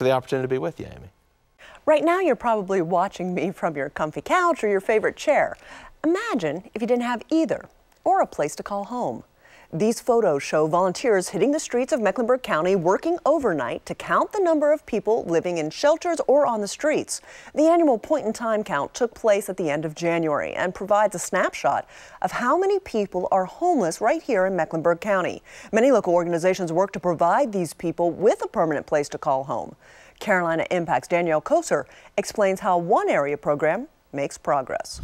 for the opportunity to be with you, Amy. Right now, you're probably watching me from your comfy couch or your favorite chair. Imagine if you didn't have either, or a place to call home. These photos show volunteers hitting the streets of Mecklenburg County working overnight to count the number of people living in shelters or on the streets. The annual point-in-time count took place at the end of January and provides a snapshot of how many people are homeless right here in Mecklenburg County. Many local organizations work to provide these people with a permanent place to call home. Carolina Impact's Danielle Kosir explains how one area program makes progress.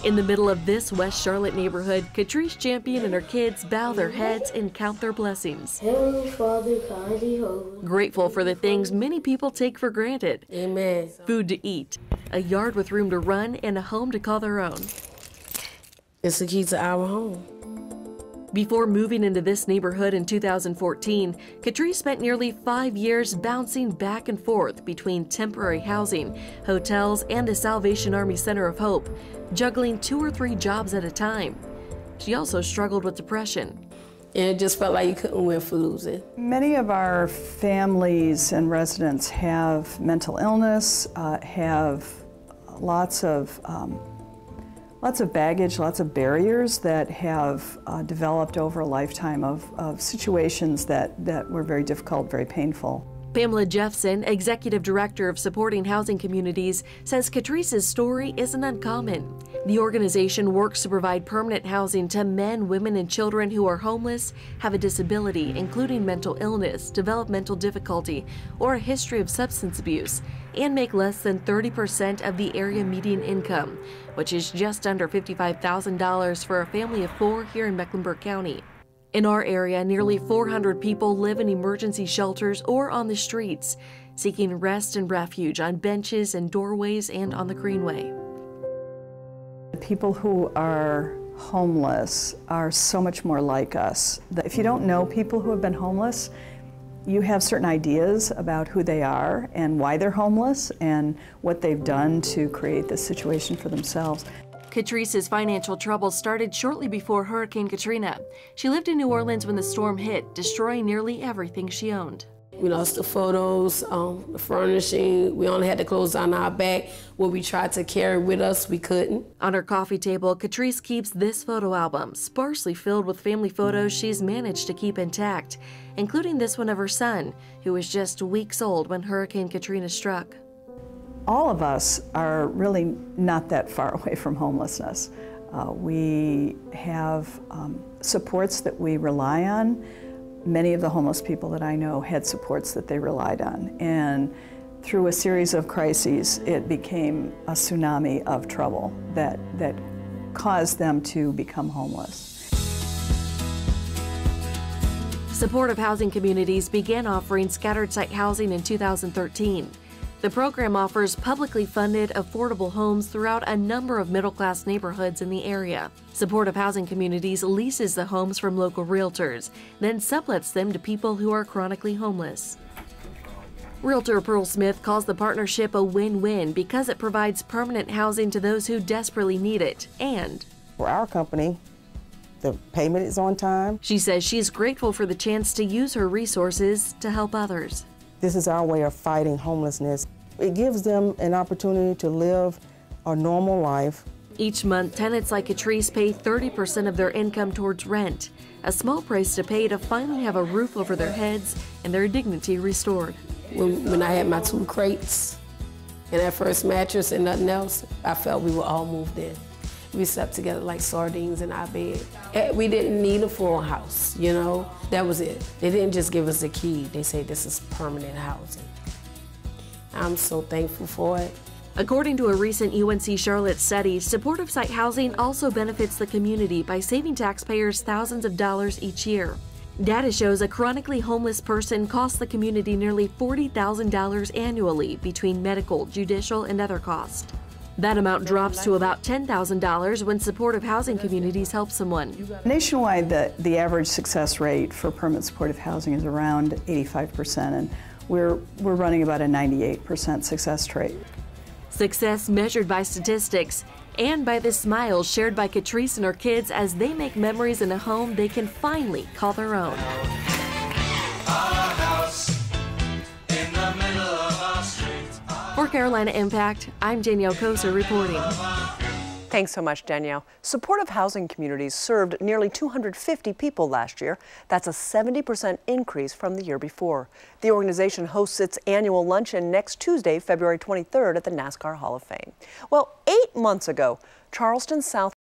In the middle of this West Charlotte neighborhood, Catrice Champion and her kids bow their heads and count their blessings. Heavenly Father, kindly hold. Grateful for the things many people take for granted. Amen. Food to eat, a yard with room to run, and a home to call their own. It's the key to our home. Before moving into this neighborhood in 2014, Catrice spent nearly 5 years bouncing back and forth between temporary housing, hotels, and the Salvation Army Center of Hope, juggling 2 or 3 jobs at a time. She also struggled with depression. And it just felt like you couldn't win for losing. Many of our families and residents have mental illness, have lots of baggage, lots of barriers that have developed over a lifetime of situations that were very difficult, very painful. Pamela Jeffson, Executive Director of Supporting Housing Communities, says Catrice's story isn't uncommon. The organization works to provide permanent housing to men, women, and children who are homeless, have a disability, including mental illness, developmental difficulty, or a history of substance abuse, and make less than 30% of the area median income, which is just under $55,000 for a family of 4 here in Mecklenburg County. In our area, nearly 400 people live in emergency shelters or on the streets, seeking rest and refuge on benches and doorways and on the Greenway. People who are homeless are so much more like us. If you don't know people who have been homeless, you have certain ideas about who they are and why they're homeless and what they've done to create this situation for themselves. Catrice's financial troubles started shortly before Hurricane Katrina. She lived in New Orleans when the storm hit, destroying nearly everything she owned. We lost the photos, the furnishing. We only had the clothes on our back. What we tried to carry with us, we couldn't. On her coffee table, Catrice keeps this photo album, sparsely filled with family photos she's managed to keep intact, including this one of her son, who was just weeks old when Hurricane Katrina struck. All of us are really not that far away from homelessness. We have supports that we rely on. Many of the homeless people that I know had supports that they relied on. And through a series of crises, it became a tsunami of trouble that caused them to become homeless. Supportive Housing Communities began offering scattered site housing in 2013. The program offers publicly funded, affordable homes throughout a number of middle-class neighborhoods in the area. Supportive Housing Communities leases the homes from local realtors, then sublets them to people who are chronically homeless. Realtor Pearl Smith calls the partnership a win-win because it provides permanent housing to those who desperately need it, and for our company, the payment is on time. She says she's grateful for the chance to use her resources to help others. This is our way of fighting homelessness. It gives them an opportunity to live a normal life. Each month, tenants like Catrice pay 30% of their income towards rent, a small price to pay to finally have a roof over their heads and their dignity restored. When I had my 2 crates and that first mattress and nothing else, I felt we were all moved in. We slept together like sardines in our bed. We didn't need a full house, you know? That was it. They didn't just give us a key. They say this is permanent housing. I'm so thankful for it. According to a recent UNC Charlotte study, supportive site housing also benefits the community by saving taxpayers thousands of dollars each year. Data shows a chronically homeless person costs the community nearly $40,000 annually between medical, judicial, and other costs. That amount drops to about $10,000 when supportive housing communities help someone. Nationwide, the average success rate for permanent supportive housing is around 85%, and we're running about a 98% success rate. Success measured by statistics. and by the smiles shared by Catrice and her kids as they make memories in a home they can finally call their own. For Carolina Impact, I'm Danielle Kosir reporting. Thanks so much, Danielle. Supportive housing communities served nearly 250 people last year. That's a 70% increase from the year before. The organization hosts its annual luncheon next Tuesday, February 23rd at the NASCAR Hall of Fame. Well, 8 months ago, Charleston, South